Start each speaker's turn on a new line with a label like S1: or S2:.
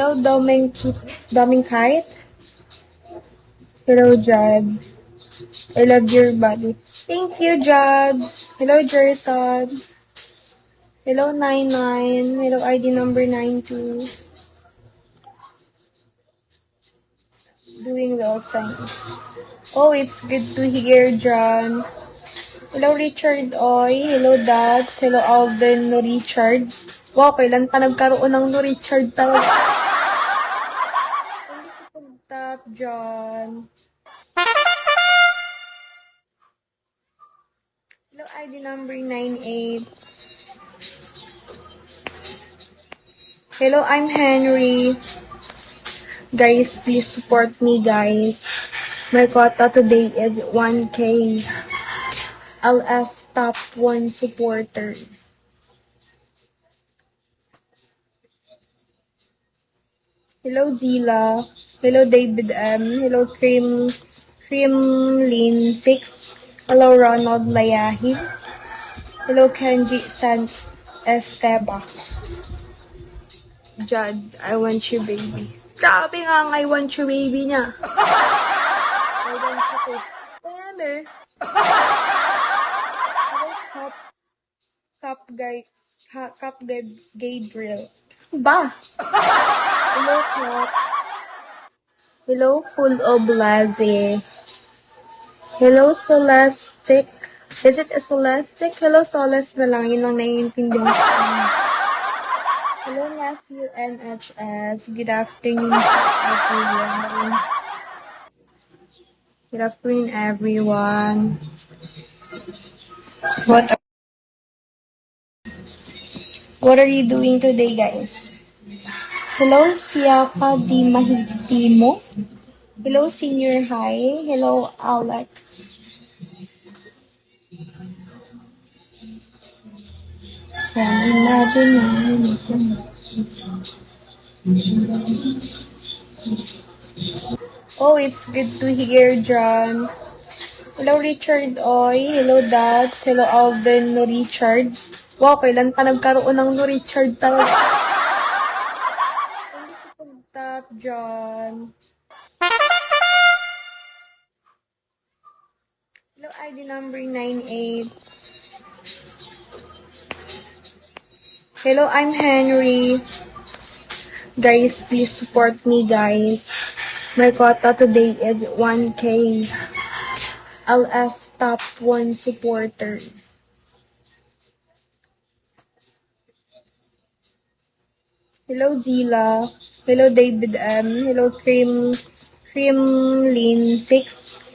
S1: Hello, daming kite. Hello, Jad. I love your body. Thank you, Jad. Hello, Jerson. Hello, 99. Hello, ID number 92. Doing well, thanks. Oh, it's good to hear, John. Hello, Richard Oy. Hello, Dad. Hello, Alden, no Richard. Wow, kailan pa nagkaroon ng no Richard talaga? Thank you sa pag-tap, John. Hello, ID number 98. Hello, I'm Henry. Guys, please support me, guys. My quota today is 1K. LF top 1 supporter. Hello, Zila. Hello, David M. Hello, Creamlin 6. Hello, Ronald Layahi. Hello, Kenji San Esteba. Judd, I want you, baby. Grabe nga ang I want you, baby niya. I want you, baby. Ayan eh. Hello, Cup Gabriel. Ba? Hello, Cup. Hello, full of Lazy. Hello, Solastic. Is it a Solastic? Hello, Solas na lang. Yun ang naiintindihan ko. Hello, Matthew NHS. Good afternoon, everyone. Good afternoon, everyone. What are you doing today, guys? Hello, Siaka Di Mahitimo. Hello, Senior High. Hello, Alex. Oh, it's good to hear, John. Hello, Richard Oy. Hello, Dad. Hello, Alden, no Richard. Wow, kailan pa nagkaroon ng no Richard talaga? Thank you sa pag-tap, John. Hello, ID number 98. Hello, I'm Henry. Guys, please support me, guys. My quota today is 1K. LF top 1 supporter. Hello, Zila. Hello, David M. Hello, Creamlin 6.